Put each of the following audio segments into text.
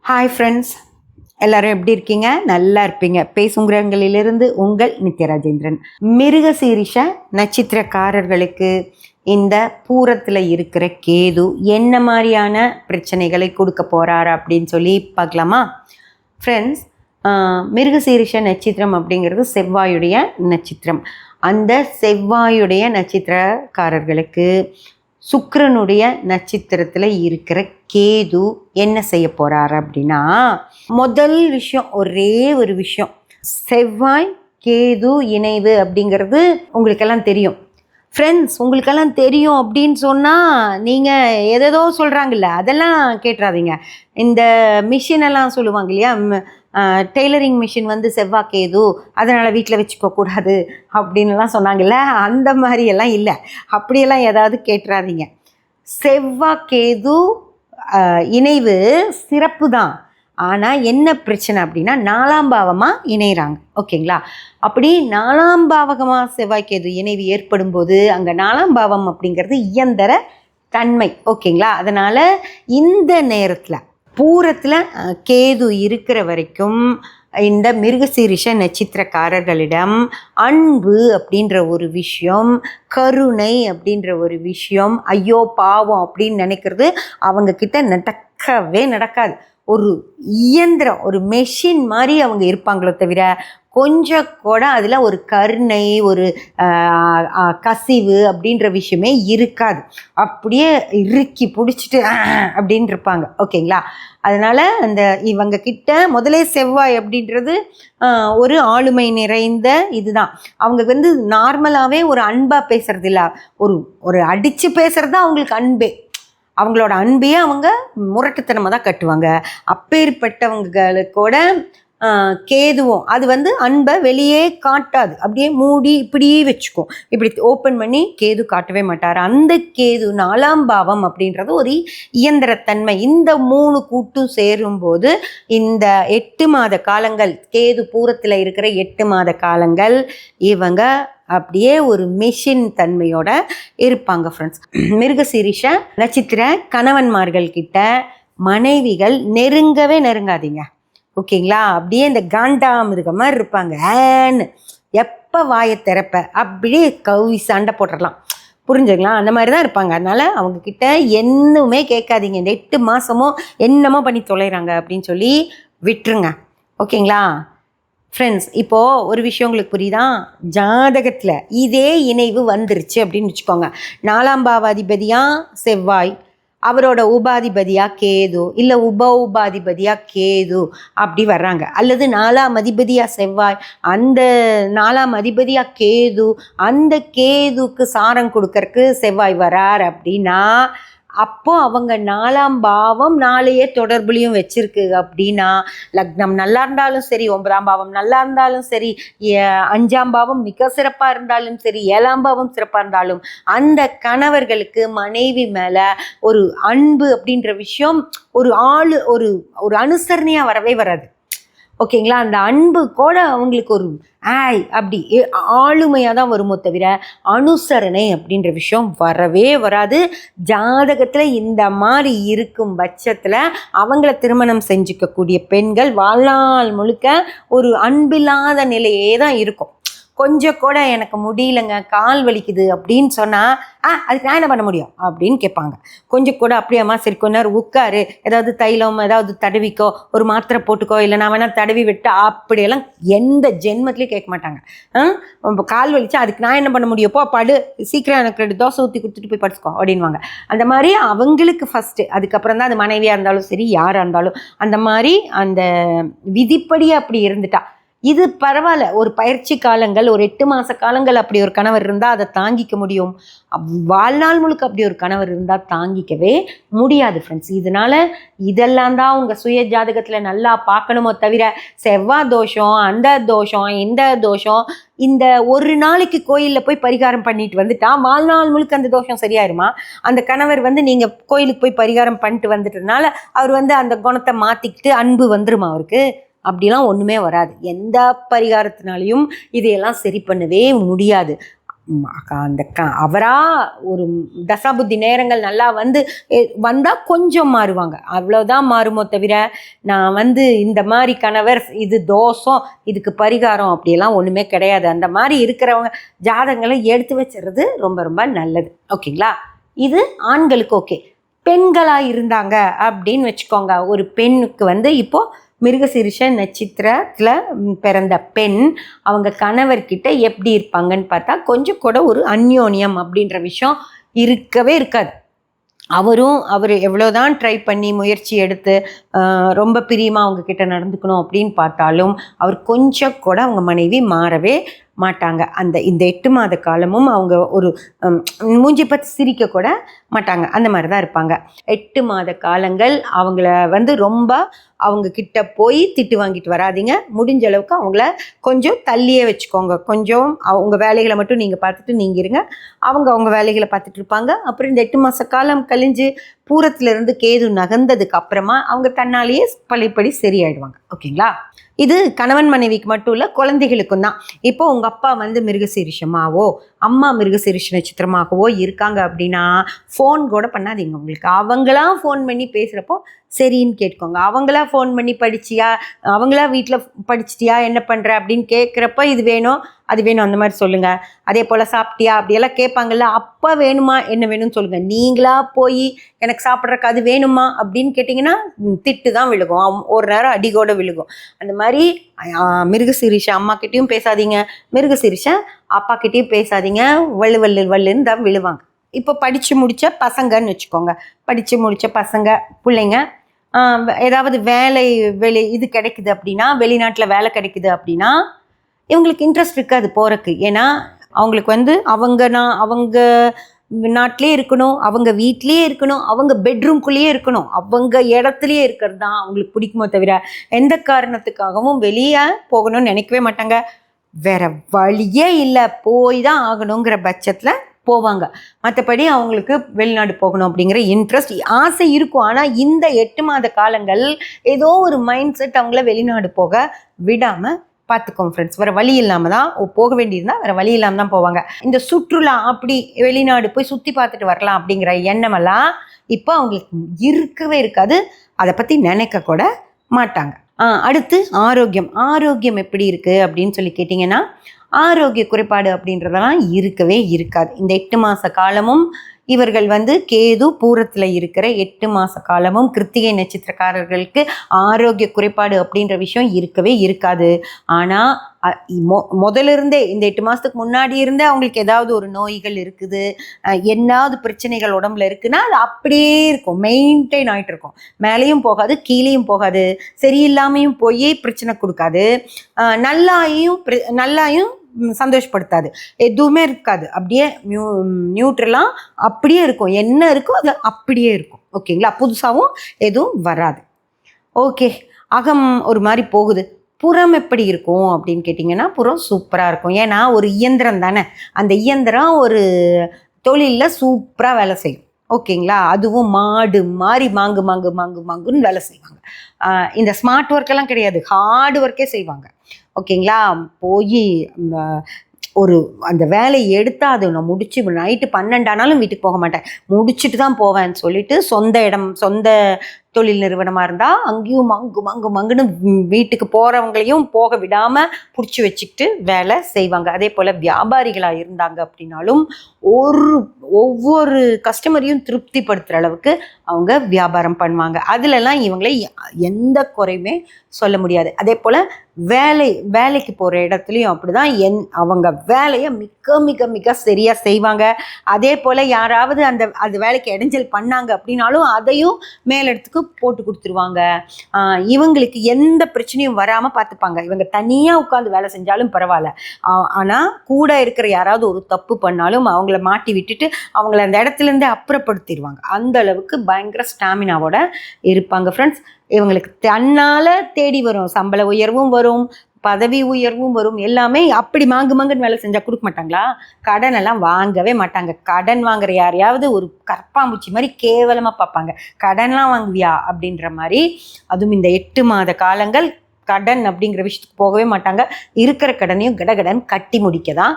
Hi friends, எல்லாரும் எப்படி இருக்கீங்க? நல்லா இருப்பீங்க. பேசுங்கிறவங்களிலிருந்து உங்கள் நித்யராஜேந்திரன். மிருகசீரிஷ நட்சத்திரக்காரர்களுக்கு இந்த பூரத்தில் இருக்கிற கேது என்ன மாதிரியான பிரச்சனைகளை கொடுக்க போகிறாரு அப்படின்னு சொல்லி பார்க்கலாமா? ஃப்ரெண்ட்ஸ், மிருகசீரிஷ நட்சத்திரம் அப்படிங்கிறது செவ்வாயுடைய நட்சத்திரம். அந்த செவ்வாயுடைய நட்சத்திரக்காரர்களுக்கு சுக்கிரனுடைய நட்சத்திரத்தில் இருக்கிற கேது என்ன செய்ய போகிறாரு அப்படின்னா, முதல் விஷயம், ஒரே ஒரு விஷயம், செவ்வாய் கேது இணைவு அப்படிங்கிறது உங்களுக்கெல்லாம் தெரியும். ஃப்ரெண்ட்ஸ், உங்களுக்கெல்லாம் தெரியும் அப்படின்னு சொன்னால் நீங்கள் எதோ சொல்கிறாங்கல்ல, அதெல்லாம் கேட்டுறாதீங்க. இந்த மிஷினெல்லாம் சொல்லுவாங்க இல்லையா, டெய்லரிங் மிஷின் வந்து செவ்வாய் கேது, அதனால் வீட்டில் வச்சுக்கக்கூடாது அப்படின்லாம் சொன்னாங்கல்ல, அந்த மாதிரியெல்லாம் இல்லை. அப்படியெல்லாம் ஏதாவது கேட்டுறாதீங்க. செவ்வாய் கேது இணைவு சிறப்பு தான். ஆனால் என்ன பிரச்சனை அப்படின்னா, 4ஆம் பாவமாக இணைகிறாங்க. ஓகேங்களா? அப்படி 4ஆம் பாவகமாக செவ்வாய் கேது இணைவு ஏற்படும் போது அங்கே 4ஆம் பாவம் அப்படிங்கிறது இயந்திர தன்மை. ஓகேங்களா? அதனால் இந்த நேரத்தில் பூரத்தில் கேது இருக்கிற வரைக்கும் இந்த மிருகசீரிஷ நட்சத்திரக்காரர்களிடம் அன்பு அப்படின்ற ஒரு விஷயம், கருணை அப்படின்ற ஒரு விஷயம், ஐயோ பாவம் அப்படின்னு நினைக்கிறது அவங்கக்கிட்ட நடக்கவே நடக்காது. ஒரு இயந்திரம், ஒரு மெஷின் மாதிரி அவங்க இருப்பாங்களோ தவிர கொஞ்சம் கூட அதில் ஒரு கருணை, ஒரு கசிவு அப்படின்ற விஷயமே இருக்காது. அப்படியே இறுக்கி பிடிச்சிட்டு அப்படின்னு இருப்பாங்க. ஓகேங்களா? அதனால் அந்த இவங்க கிட்ட முதலே செவ்வாய் அப்படின்றது ஒரு ஆளுமை நிறைந்த இதுதான். அவங்க வந்து நார்மலாகவே ஒரு அன்பாக பேசுறது இல்லை, ஒரு அடித்து பேசுகிறது தான் அவங்களுக்கு அன்பே. அவங்களோட அன்பையே அவங்க முரட்டுத்தனமாக தான் கட்டுவாங்க. அப்பேற்பட்டவங்களுக்கூட கேதுவும் அது வந்து அன்பை வெளியே காட்டாது, அப்படியே மூடி இப்படியே வச்சுக்கும். இப்படி ஓப்பன் பண்ணி கேது காட்டவே மாட்டார். அந்த கேது 4ஆம் பாவம் அப்படின்றது ஒரு இயந்திரத்தன்மை. இந்த 3 கூட்டும் சேரும்போது இந்த 8 மாத காலங்கள், கேது பூரத்தில் இருக்கிற 8 மாத காலங்கள் இவங்க அப்படியே ஒரு மெஷின் தன்மையோட இருப்பாங்க. ஃப்ரெண்ட்ஸ், மிருகசீரிஷ நட்சத்திர கணவன்மார்கள் கிட்ட மனைவிகள் நெருங்கவே நெருங்காதீங்க. ஓகேங்களா? அப்படியே இந்த காண்டாம் இருக்க மாதிரி இருப்பாங்க. ஏன்னு எப்போ வாயை திறப்ப அப்படியே கவி சண்டை போட்டுடலாம். புரிஞ்சுங்களா? அந்த மாதிரி தான் இருப்பாங்க. அதனால் அவங்கக்கிட்ட என்னமே கேட்காதீங்க. இந்த 8 மாதமும் என்னமோ பண்ணி தொலைகிறாங்க அப்படின்னு சொல்லி விட்டுருங்க. ஓகேங்களா? ஃப்ரெண்ட்ஸ், இப்போது ஒரு விஷயம் உங்களுக்கு புரியுதா? ஜாதகத்தில் இதே இணைவு வந்துருச்சு அப்படின்னு வச்சுக்கோங்க. 4ஆம் பாவாதிபதியாக செவ்வாய், அவரோட உபாதிபதியாக கேது, இல்லை உபாதிபதியாக கேது அப்படி வர்றாங்க. அல்லது 4ஆம் அதிபதியாக செவ்வாய், அந்த 4ஆம் அதிபதியாக கேது, அந்த கேதுக்கு சாரம் கொடுக்கறக்கு செவ்வாய் வரார் அப்படின்னா, அப்போது அவங்க 4ஆம் பாவம் 4 தொடர்புலையும் வச்சிருக்கு அப்படின்னா, லக்னம் நல்லா இருந்தாலும் சரி, 9ஆம் பாவம் நல்லா இருந்தாலும் சரி, 5ஆம் பாவம் மிக சிறப்பாக இருந்தாலும் சரி, 7ஆம் பாவம் சிறப்பாக இருந்தாலும் அந்த கணவர்களுக்கு மனைவி மேலே ஒரு அன்பு அப்படின்ற விஷயம் ஒரு அனுசரணையாக வரவே வராது. ஓகேங்களா? அந்த அன்பு கூட அவங்களுக்கு ஒரு அப்படி ஆளுமையாக தான் வருமோ தவிர அனுசரணை அப்படின்ற விஷயம் வரவே வராது. ஜாதகத்தில் இந்த மாதிரி இருக்கும் பட்சத்தில் அவங்கள திருமணம் செஞ்சுக்கக்கூடிய பெண்கள் வாழ்நாள் முழுக்க ஒரு அன்பில்லாத நிலையே தான் இருக்கும். கொஞ்சம் கூட எனக்கு முடியலைங்க, கால் வலிக்குது அப்படின்னு சொன்னால் அதுக்கு நான் என்ன பண்ண முடியும் அப்படின்னு கேட்பாங்க. கொஞ்சம் கூட அப்படியாம்மா, சரி கொஞ்ச நேரம் உட்காரு, ஏதாவது தைலம் ஏதாவது தடவிக்கோ, ஒரு மாத்திரை போட்டுக்கோ, இல்லை நான் வேணால் தடவி விட்டு, அப்படியெல்லாம் எந்த ஜென்மத்துலேயும் கேட்க மாட்டாங்க. கால் வலிச்சா அதுக்கு நான் என்ன பண்ண முடியும், போ படு, சீக்கிரம் எனக்கு 2 தோசை ஊற்றி கொடுத்துட்டு போய் படுத்துக்கோ அப்படின்வாங்க. அந்த மாதிரி அவங்களுக்கு ஃபஸ்ட்டு, அதுக்கப்புறம் தான் அது மனைவியாக இருந்தாலும் சரி, யாராக இருந்தாலும் அந்த மாதிரி அந்த விதிப்படி அப்படி இருந்துட்டா இது பரவாயில்ல. ஒரு பயிற்சி காலங்கள், ஒரு 8 மாத காலங்கள் அப்படி ஒரு கணவர் இருந்தால் அதை தாங்கிக்க முடியும். வாழ்நாள் முழுக்க அப்படி ஒரு கணவர் இருந்தால் தாங்கிக்கவே முடியாது. ஃப்ரெண்ட்ஸ், இதெல்லாம் தான் உங்கள் சுய ஜாதகத்தில் நல்லா பார்க்கணுமோ தவிர செவ்வாய் தோஷம், அந்த தோஷம், இந்த தோஷம், இந்த ஒரு நாளைக்கு கோயிலில் போய் பரிகாரம் பண்ணிட்டு வந்துட்டா வாழ்நாள் முழுக்க அந்த தோஷம் சரியாயிருமா? அந்த கணவர் வந்து நீங்கள் கோயிலுக்கு போய் பரிகாரம் பண்ணிட்டு வந்துட்டதுனால அவர் வந்து அந்த குணத்தை மாற்றிக்கிட்டு அன்பு வந்துருமா அவருக்கு? அப்படிலாம் ஒன்றுமே வராது. எந்த பரிகாரத்தினாலையும் இதையெல்லாம் சரி பண்ணவே முடியாது. அந்த ஒரு தசாபுத்தி நேரங்கள் நல்லா வந்தால் கொஞ்சம் மாறுவாங்க, அவ்வளோதான் மாறுமோ தவிர நான் இந்த மாதிரி கணவர் இது தோஷம் இதுக்கு பரிகாரம் அப்படியெல்லாம் ஒன்றுமே கிடையாது. அந்த மாதிரி இருக்கிறவங்க ஜாதகங்களை எடுத்து வச்சுறது ரொம்ப ரொம்ப நல்லது. ஓகேங்களா? இது ஆண்களுக்கு ஓகே. பெண்களாக இருந்தாங்க அப்படின்னு வச்சுக்கோங்க. ஒரு பெண்ணுக்கு இப்போது மிருகசீரிஷ நட்சத்திரத்தில் பிறந்த பெண் அவங்க கணவர்கிட்ட எப்படி இருப்பாங்கன்னு பார்த்தா கொஞ்சம் கூட ஒரு அந்யோன்யம் அப்படின்ற விஷயம் இருக்கவே இருக்காது. அவர் எவ்வளோதான் ட்ரை பண்ணி முயற்சி எடுத்து ரொம்ப பிரியமாக அவங்கக்கிட்ட நடந்துக்கணும் அப்படின்னு பார்த்தாலும் அவர் கொஞ்சம் கூட அவங்க மனைவி மாறவே மாட்டாங்க. இந்த 8 மாத காலமும் அவங்க ஒரு மூஞ்சி பார்த்து சிரிக்க கூட மாட்டாங்க. அந்த மாதிரி தான் இருப்பாங்க. 8 மாத காலங்கள் அவங்கள ரொம்ப அவங்க கிட்ட போய் திட்டு வாங்கிட்டு வராதிங்க. முடிஞ்ச அளவுக்கு அவங்கள கொஞ்சம் தள்ளியே வச்சுக்கோங்க. கொஞ்சம் அவங்க வேலைகளை மட்டும் நீங்கள் பார்த்துட்டு நீங்கள் இருங்க, அவங்க வேலைகளை பார்த்துட்டு இருப்பாங்க. அப்புறம் இந்த 8 மாத காலம் கழிஞ்சு பூரத்திலிருந்து கேது நகர்ந்ததுக்கு அப்புறமா அவங்க தன்னாலேயே பழையபடி சரியாயிடுவாங்க. ஓகேங்களா? இது கணவன் மனைவிக்கு மட்டும் இல்லை, குழந்தைகளுக்கும் தான். இப்போ உங்கள் அப்பா மிருகசீரிஷமாவோ அம்மா மிருகசீரிஷ நட்சத்திரமாகவோ இருக்காங்க அப்படின்னா ஃபோன் கூட பண்ணாதீங்க உங்களுக்கு. அவங்களாம் ஃபோன் பண்ணி பேசுகிறப்போ சரின்னு கேட்டுக்கோங்க. அவங்களா ஃபோன் பண்ணி படிச்சியா, அவங்களா வீட்டில் படிச்சிட்டியா, என்ன பண்ணுற அப்படின்னு கேட்குறப்ப இது வேணும் அது வேணும் அந்த மாதிரி சொல்லுங்கள். அதே போல் சாப்பிட்டியா அப்படியெல்லாம் கேட்பாங்கள்ல, அப்போ வேணுமா என்ன வேணும்னு சொல்லுங்கள். நீங்களா போய் எனக்கு சாப்பிட்றக்கு அது வேணுமா அப்படின்னு கேட்டிங்கன்னா திட்டு தான் விழுகும், ஒரு நேரம் அடிகோட விழுகும். அந்த மாதிரி மிருகசீரிஷ அம்மாக்கிட்டையும் பேசாதீங்க, மிருகசீரிஷ அப்பாக்கிட்டையும் பேசாதீங்க. வள்ளுன்னு தான் விழுவாங்க. இப்போ படித்து முடித்த பசங்கன்னு வச்சுக்கோங்க. படித்து முடித்த பசங்க பிள்ளைங்க ஏதாவது வேலை இது கிடைக்குது அப்படின்னா, வெளிநாட்டில் வேலை கிடைக்குது அப்படின்னா இவங்களுக்கு இன்ட்ரெஸ்ட் இருக்காது போகிறக்கு. ஏன்னா அவங்களுக்கு அவங்க நாட்டிலே இருக்கணும், அவங்க வீட்லேயே இருக்கணும், அவங்க பெட்ரூம்குள்ளேயே இருக்கணும், அவங்க இடத்துலையே இருக்கிறது தான் அவங்களுக்கு பிடிக்குமோ தவிர எந்த காரணத்துக்காகவும் வெளியே போகணும்னு நினைக்கவே மாட்டாங்க. வேற வழியே இல்லை, போய் தான் ஆகணுங்கிற பட்சத்தில் போவாங்க. மற்றபடி அவங்களுக்கு வெளிநாடு போகணும் அப்படிங்கிற இன்ட்ரெஸ்ட் ஆசை இருக்கும். ஆனால் இந்த 8 மாத காலங்கள் ஏதோ ஒரு மைண்ட் செட் அவங்கள வெளிநாடு போக விடாமல் பார்த்துக்கோங்க ஃப்ரெண்ட்ஸ். வேறு வழி இல்லாமல் தான் போக வேண்டியிருந்தால் வேறு வழி இல்லாமல் தான் போவாங்க. இந்த சுற்றுலா அப்படி வெளிநாடு போய் சுற்றி பார்த்துட்டு வரலாம் அப்படிங்கிற எண்ணமெல்லாம் இப்போ அவங்களுக்கு இருக்கவே இருக்காது. அதை பற்றி நினைக்க கூட மாட்டாங்க. அடுத்து ஆரோக்கியம் எப்படி இருக்குது அப்படின்னு சொல்லி கேட்டிங்கன்னா, ஆரோக்கிய குறைபாடு அப்படின்றதெல்லாம் இருக்கவே இருக்காது. இந்த 8 மாத காலமும் இவர்கள் கேது பூரத்தில் இருக்கிற 8 மாத காலமும் கிருத்திகை நட்சத்திரக்காரர்களுக்கு ஆரோக்கிய குறைபாடு அப்படின்ற விஷயம் இருக்கவே இருக்காது. ஆனால் முதல்ல இருந்தே இந்த 8 மாதத்துக்கு முன்னாடி இருந்தே அவங்களுக்கு ஏதாவது ஒரு நோய்கள் இருக்குது, என்னாவது பிரச்சனைகள் உடம்புல இருக்குன்னா அது அப்படியே இருக்கும், மெயின்டைன் ஆகிட்டு இருக்கும். மேலேயும் போகாது கீழேயும் போகாது, சரியில்லாமையும் போய் பிரச்சனை கொடுக்காது, நல்லாயும் சந்தோஷப்படுத்தாது, எதுவுமே இருக்காது. அப்படியே நியூட்ரலாக அப்படியே இருக்கும், என்ன இருக்கோ அது அப்படியே இருக்கும். ஓகேங்களா? புதுசாகவும் எதுவும் வராது. ஓகே, அகம் ஒரு மாதிரி போகுது. புறம் எப்படி இருக்கும் அப்படின்னு கேட்டிங்கன்னா, புறம் சூப்பராக இருக்கும். ஏன்னா ஒரு இயந்திரம் தானே, அந்த இயந்திரம் ஒரு தொழிலில் சூப்பராக வேலை செய்யும். ஓகேங்களா? அதுவும் மாடு மாதிரி மாங்குன்னு வேலை செய்வாங்க. இந்த ஸ்மார்ட் ஒர்க்கெல்லாம் கிடையாது, ஹார்டு ஒர்க்கே செய்வாங்க. ஓகேங்களா? போய் அந்த வேலையை எடுத்தால் அது நான் முடிச்சு நைட்டு 12 ஆனாலும் வீட்டுக்கு போக மாட்டேன், முடிச்சுட்டு தான் போவேன்னு சொல்லிட்டு சொந்த தொழில் நிறுவனமாக இருந்தால் அங்கேயும் மங்குன்னு வீட்டுக்கு போகிறவங்களையும் போக விடாமல் பிடிச்சி வச்சுக்கிட்டு வேலை செய்வாங்க. அதே போல் வியாபாரிகளாக இருந்தாங்க அப்படின்னாலும் ஒவ்வொரு கஸ்டமரையும் திருப்திப்படுத்துகிற அளவுக்கு அவங்க வியாபாரம் பண்ணுவாங்க. அதிலெல்லாம் இவங்களை எந்த குறையுமே சொல்ல முடியாது. அதே போல் வேலைக்கு போகிற இடத்துலையும் அப்படி தான் அவங்க வேலையை மிக சரியாக செய்வாங்க. அதே போல் யாராவது அந்த வேலைக்கு இடைஞ்சல் பண்ணாங்க அப்படின்னாலும் அதையும் மேலிடத்துக்கு போட்டு கொடுத்துருவாங்க. இவங்களுக்கு எந்த பிரச்சனையும் வராமல் பார்த்துப்பாங்க. இவங்க தனியாக உட்காந்து வேலை செஞ்சாலும் பரவாயில்ல, ஆனால் கூட இருக்கிற யாராவது ஒரு தப்பு பண்ணாலும் அவங்கள மாட்டி விட்டுட்டு அவங்கள அந்த இடத்துலேருந்தே அப்புறப்படுத்திடுவாங்க. அந்த அளவுக்கு பயங்கர ஸ்டாமினாவோட இருப்பாங்க ஃப்ரெண்ட்ஸ். இவங்களுக்கு தன்னால் தேடி வரும், சம்பள உயர்வும் வரும், பதவி உயர்வும் வரும். எல்லாமே அப்படி மாங்குன்னு வேலை செஞ்சால் கொடுக்க மாட்டாங்களா? கடன் எல்லாம் வாங்கவே மாட்டாங்க. கடன் வாங்குற யாரையாவது ஒரு கற்பாம்பூச்சி மாதிரி கேவலமாக பார்ப்பாங்க. கடன்லாம் வாங்குவியா அப்படின்ற மாதிரி. அதுவும் இந்த 8 மாத காலங்கள் கடன் அப்படிங்கிற விஷயத்துக்கு போகவே மாட்டாங்க. இருக்கிற கடனையும் கடகடன் கட்டி முடிக்க தான்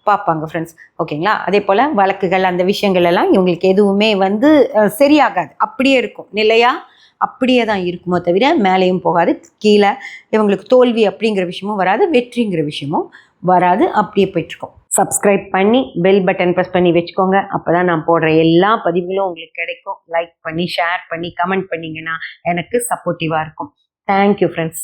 பார்ப்பாங்க ஃப்ரெண்ட்ஸ். ஓகேங்களா? அதே போல் வழக்குகள் அந்த விஷயங்கள் எல்லாம் இவங்களுக்கு எதுவுமே வந்து சரியாகாது. அப்படியே இருக்கும். நிலையா அப்படியே தான் இருக்குமோ தவிர மேலேயும் போகாது. கீழே இவங்களுக்கு தோல்வி அப்படிங்கிற விஷயமும் வராது. வெற்றிங்கிற விஷயமும் வராது. அப்படியே போயிட்டுருக்கும். சப்ஸ்கிரைப் பண்ணி பெல் பட்டன் ப்ரெஸ் பண்ணி வச்சுக்கோங்க. அப்போ தான் நான் போடுற எல்லா பதிவுகளும் உங்களுக்கு கிடைக்கும். லைக் பண்ணி, ஷேர் பண்ணி, கமெண்ட் பண்ணிங்கன்னா எனக்கு சப்போர்ட்டிவாக இருக்கும். Thank you friends.